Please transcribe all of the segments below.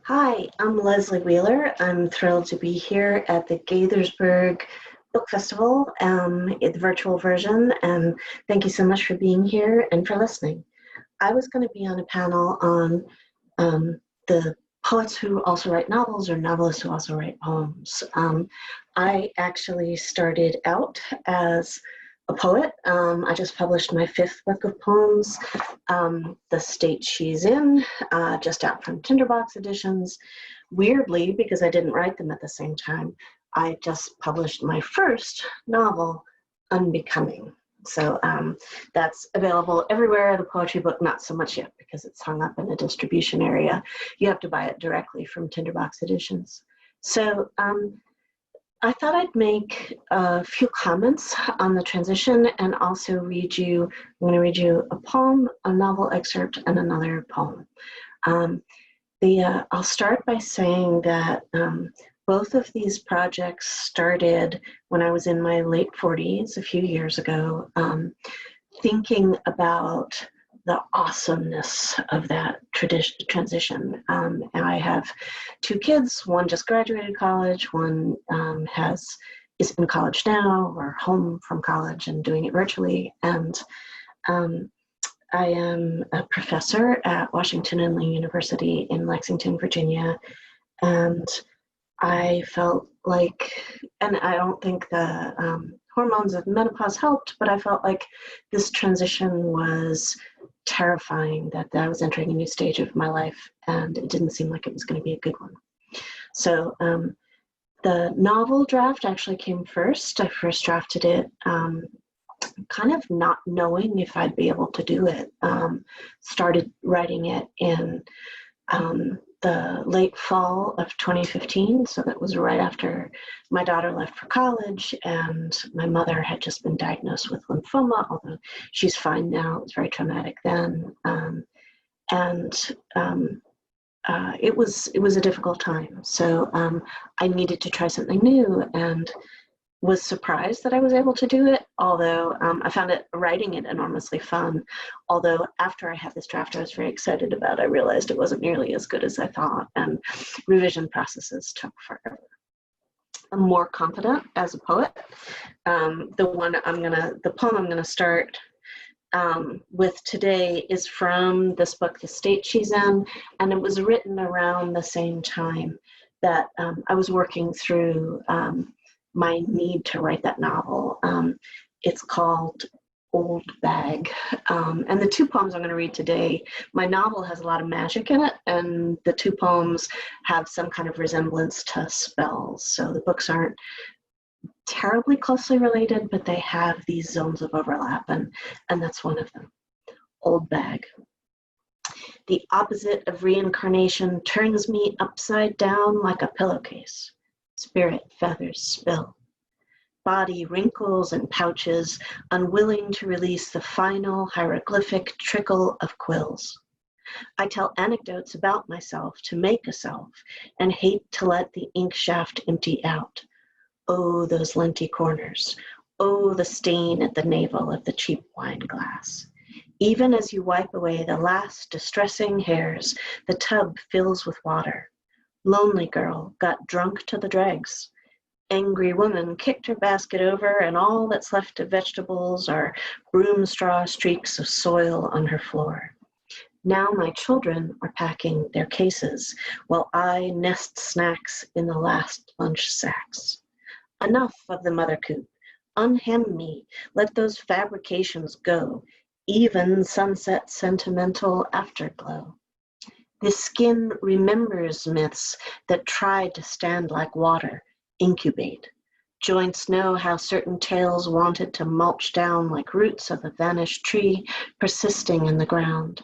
Hi, I'm Lesley Wheeler. I'm thrilled to be here at the Gaithersburg Book Festival, the virtual version, and thank you so much for being here and for listening. I was going to be on a panel on the poets who also write novels or novelists who also write poems. I actually started out as a poet. I just published my 5th book of poems, The State She's In, just out from Tinderbox editions. Weirdly, because I didn't write them at the same time, I just published my first novel, Unbecoming. So that's available everywhere. The poetry book, not so much yet because it's hung up in a distribution area. You have to buy it directly from Tinderbox editions. So I thought I'd make a few comments on the transition and also I'm going to read you a poem, a novel excerpt, and another poem. I'll start by saying that both of these projects started when I was in my late 40s, a few years ago, thinking about the awesomeness of that transition. And I have 2 kids. One just graduated college. One is in college now or home from college and doing it virtually. And I am a professor at Washington and Lee University in Lexington, Virginia. And I felt like, and I don't think the hormones of menopause helped, but I felt like this transition was terrifying, that I was entering a new stage of my life and it didn't seem like it was going to be a good one. So the novel draft actually came first. I first drafted it kind of not knowing if I'd be able to do it. Started writing it in the late fall of 2015, so that was right after my daughter left for college and my mother had just been diagnosed with lymphoma, although she's fine now. It was very traumatic then. It was a difficult time. So I needed to try something new and was surprised that I was able to do it, although I found writing it enormously fun. Although after I had this draft I was very excited about, I realized it wasn't nearly as good as I thought, and revision processes took forever. I'm more confident as a poet. The poem I'm gonna start with today is from this book, The State She's In, and it was written around the same time that I was working through my need to write that novel. It's called Old Bag. And the 2 poems I'm going to read today, my novel has a lot of magic in it, and the 2 poems have some kind of resemblance to spells. So the books aren't terribly closely related, but they have these zones of overlap, and that's one of them. Old Bag. The opposite of reincarnation turns me upside down like a pillowcase. Spirit feathers spill. Body wrinkles and pouches, unwilling to release the final hieroglyphic trickle of quills. I tell anecdotes about myself to make a self, and hate to let the ink shaft empty out. Oh, those linty corners. Oh, the stain at the navel of the cheap wine glass. Even as you wipe away the last distressing hairs, the tub fills with water. Lonely girl got drunk to the dregs. Angry woman kicked her basket over, and all that's left of vegetables are broom straw streaks of soil on her floor. Now my children are packing their cases, while I nest snacks in the last lunch sacks. Enough of the mother coop. Unhem me. Let those fabrications go. Even sunset sentimental afterglow. The skin remembers myths that tried to stand like water, incubate. Joints know how certain tales wanted to mulch down like roots of a vanished tree persisting in the ground,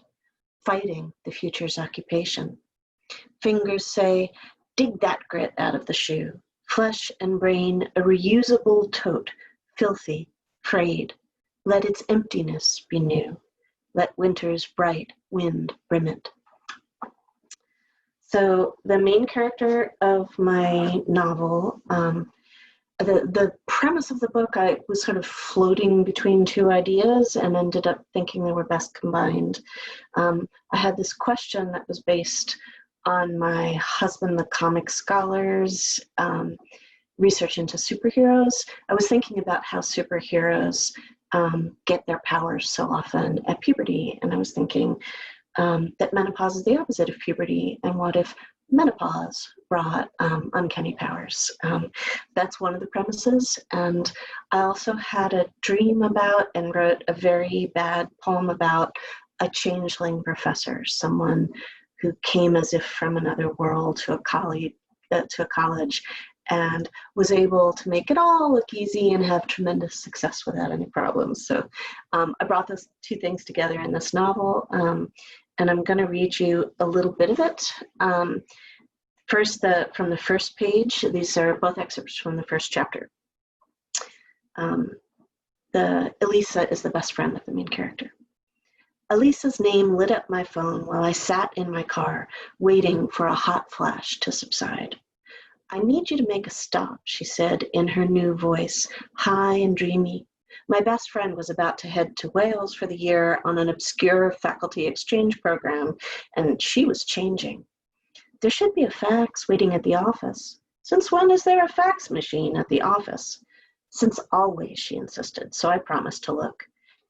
fighting the future's occupation. Fingers say, dig that grit out of the shoe. Flesh and brain, a reusable tote, filthy, frayed. Let its emptiness be new. Let winter's bright wind brim it. So the main character of my novel, the premise of the book, I was sort of floating between 2 ideas and ended up thinking they were best combined. I had this question that was based on my husband, the comic scholar's research into superheroes. I was thinking about how superheroes get their powers so often at puberty, and I was thinking that menopause is the opposite of puberty, and what if menopause brought uncanny powers? That's one of the premises, and I also had a dream about and wrote a very bad poem about a changeling professor, someone who came as if from another world to a college, and was able to make it all look easy and have tremendous success without any problems. So I brought those two things together in this novel, and I'm going to read you a little bit of it. First, from the first page. These are both excerpts from the first chapter. Elisa is the best friend of the main character. Elisa's name lit up my phone while I sat in my car, waiting for a hot flash to subside. I need you to make a stop, she said in her new voice, high and dreamy. My best friend was about to head to Wales for the year on an obscure faculty exchange program, and she was changing. There should be a fax waiting at the office. Since when is there a fax machine at the office? Since always, she insisted, so I promised to look.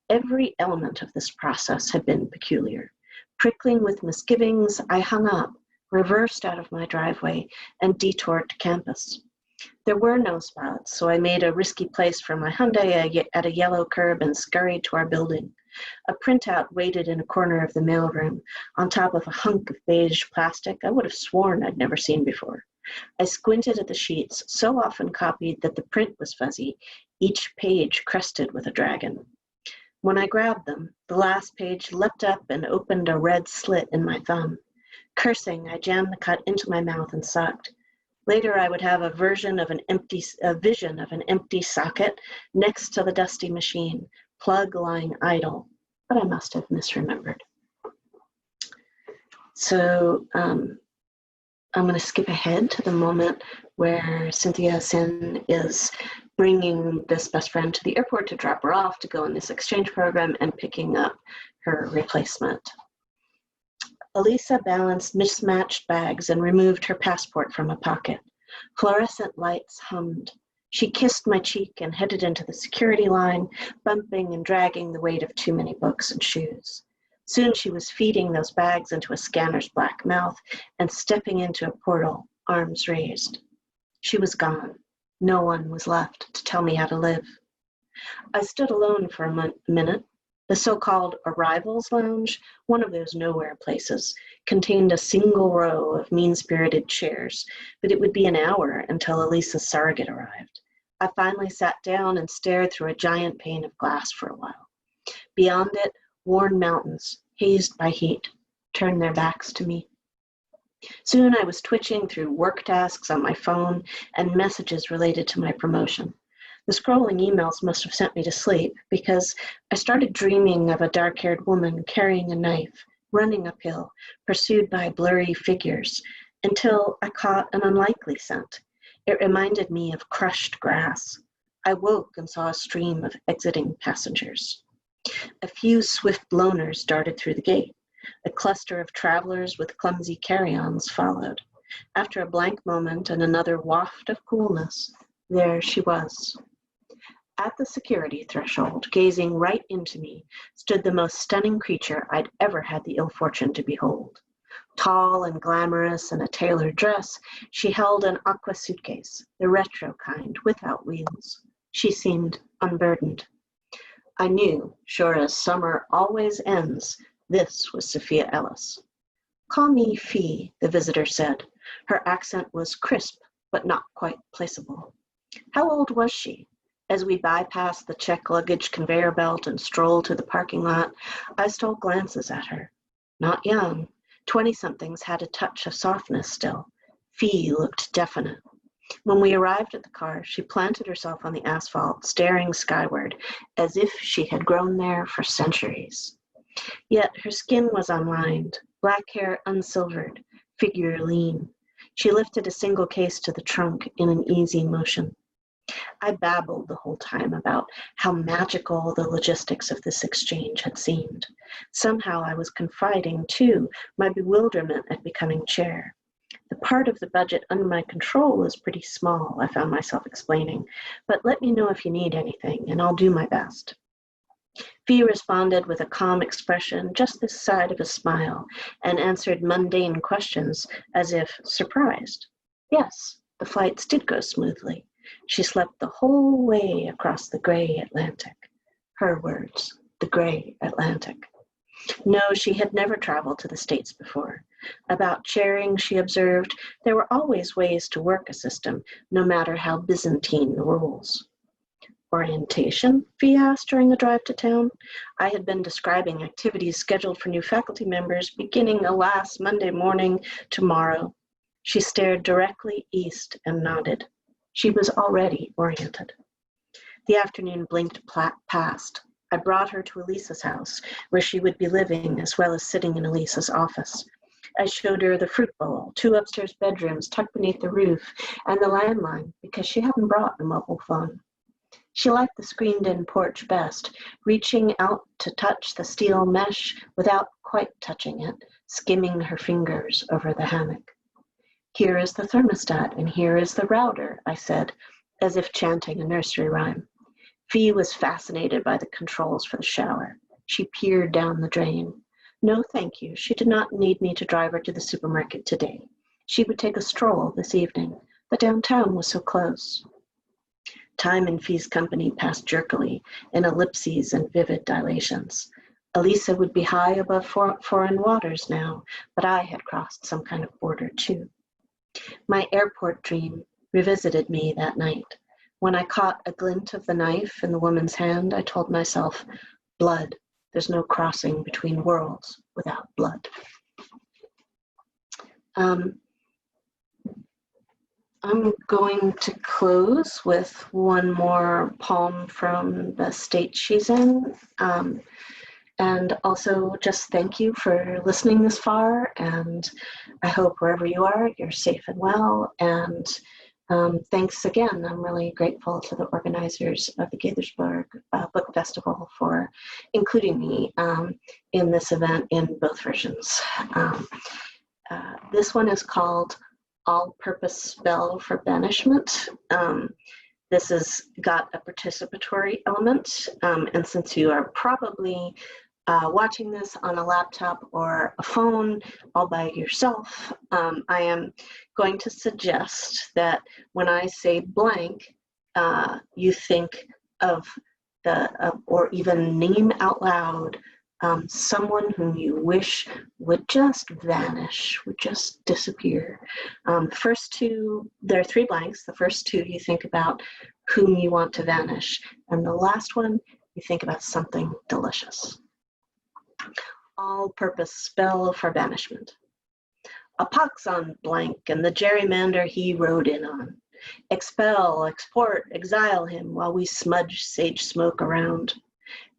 Every element of this process had been peculiar. Prickling with misgivings, I hung up, reversed out of my driveway, and detoured to campus. There were no spots, so I made a risky place for my Hyundai at a yellow curb and scurried to our building. A printout waited in a corner of the mailroom, on top of a hunk of beige plastic I would have sworn I'd never seen before. I squinted at the sheets, so often copied that the print was fuzzy, each page crested with a dragon. When I grabbed them, the last page leapt up and opened a red slit in my thumb. Cursing, I jammed the cut into my mouth and sucked. Later, I would have a vision of an empty socket next to the dusty machine, plug lying idle, but I must have misremembered. So I'm going to skip ahead to the moment where Cynthia Sin is bringing this best friend to the airport to drop her off to go in this exchange program and picking up her replacement. Elisa balanced mismatched bags and removed her passport from a pocket. Fluorescent lights hummed. She kissed my cheek and headed into the security line, bumping and dragging the weight of too many books and shoes. Soon she was feeding those bags into a scanner's black mouth and stepping into a portal, arms raised. She was gone. No one was left to tell me how to live. I stood alone for a minute. The so-called arrivals lounge, one of those nowhere places, contained a single row of mean-spirited chairs, but it would be an hour until Elisa's surrogate arrived. I finally sat down and stared through a giant pane of glass for a while. Beyond it, worn mountains, hazed by heat, turned their backs to me. Soon I was twitching through work tasks on my phone and messages related to my promotion. The scrolling emails must have sent me to sleep because I started dreaming of a dark-haired woman carrying a knife, running uphill, pursued by blurry figures, until I caught an unlikely scent. It reminded me of crushed grass. I woke and saw a stream of exiting passengers. A few swift loners darted through the gate. A cluster of travelers with clumsy carry-ons followed. After a blank moment and another waft of coolness, there she was. At the security threshold, gazing right into me, stood the most stunning creature I'd ever had the ill fortune to behold. Tall and glamorous in a tailored dress, she held an aqua suitcase, the retro kind, without wheels. She seemed unburdened. I knew, sure as summer always ends, this was Sophia Ellis. "Call me Fee," the visitor said. Her accent was crisp, but not quite placeable. How old was she? As we bypassed the check luggage conveyor belt and strolled to the parking lot, I stole glances at her. Not young. 20-somethings had a touch of softness still. Fee looked definite. When we arrived at the car, she planted herself on the asphalt, staring skyward, as if she had grown there for centuries. Yet her skin was unlined, black hair unsilvered, figure lean. She lifted a single case to the trunk in an easy motion. I babbled the whole time about how magical the logistics of this exchange had seemed. Somehow I was confiding, too, my bewilderment at becoming chair. part of the budget under my control is pretty small, I found myself explaining, but let me know if you need anything, and I'll do my best. Fee responded with a calm expression just this side of a smile, and answered mundane questions as if surprised. Yes, the flights did go smoothly. She slept the whole way across the gray Atlantic. Her words, the gray Atlantic. No, she had never traveled to the States before. About sharing, she observed, there were always ways to work a system, no matter how Byzantine the rules. Orientation? Fee asked during the drive to town. I had been describing activities scheduled for new faculty members beginning last Monday morning tomorrow. She stared directly east and nodded. She was already oriented. The afternoon blinked past. I brought her to Elisa's house, where she would be living as well as sitting in Elisa's office. I showed her the fruit bowl, 2 upstairs bedrooms tucked beneath the roof, and the landline because she hadn't brought a mobile phone. She liked the screened-in porch best, reaching out to touch the steel mesh without quite touching it, skimming her fingers over the hammock. Here is the thermostat, and here is the router, I said, as if chanting a nursery rhyme. Fee was fascinated by the controls for the shower. She peered down the drain. No, thank you. She did not need me to drive her to the supermarket today. She would take a stroll this evening. The downtown was so close. Time in Fee's company passed jerkily, in ellipses and vivid dilations. Elisa would be high above foreign waters now, but I had crossed some kind of border too. My airport dream revisited me that night. When I caught a glint of the knife in the woman's hand, I told myself, blood. There's no crossing between worlds without blood. I'm going to close with one more poem from the state she's in. And also just thank you for listening this far. And I hope wherever you are, you're safe and well. And thanks again. I'm really grateful to the organizers of the Gaithersburg Book Festival for including me in this event in both versions. This one is called All-Purpose Spell for Banishment. This has got a participatory element, and since you are probably watching this on a laptop or a phone all by yourself, I am going to suggest that when I say blank, you think of or even name out loud someone whom you wish would just vanish, would just disappear. The first 2, there are 3 blanks. The first 2, you think about whom you want to vanish. And the last one, you think about something delicious. All-purpose spell for banishment. A pox on blank and the gerrymander he rode in on. Expel, export, exile him while we smudge sage smoke around.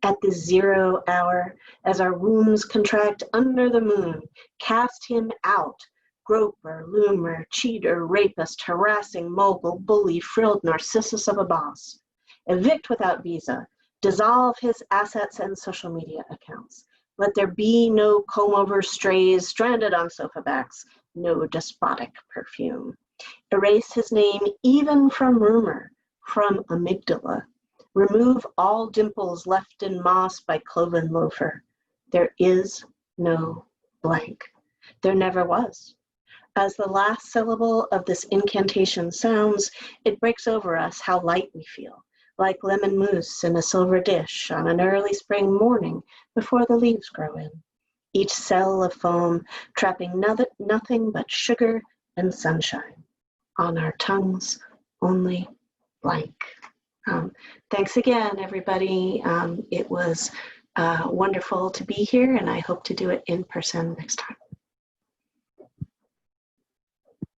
At the 0 hour, as our wombs contract under the moon, cast him out, groper, loomer, cheater, rapist, harassing mogul, bully, frilled narcissus of a boss. Evict without visa, dissolve his assets and social media accounts. Let there be no comb-over strays stranded on sofa backs, no despotic perfume. Erase his name even from rumor, from amygdala. Remove all dimples left in moss by cloven loafer. There is no blank. There never was. As the last syllable of this incantation sounds, it breaks over us how light we feel, like lemon mousse in a silver dish on an early spring morning before the leaves grow in. Each cell of foam trapping nothing but sugar and sunshine. On our tongues, only blank. Thanks again, everybody. It was wonderful to be here, and I hope to do it in person next time.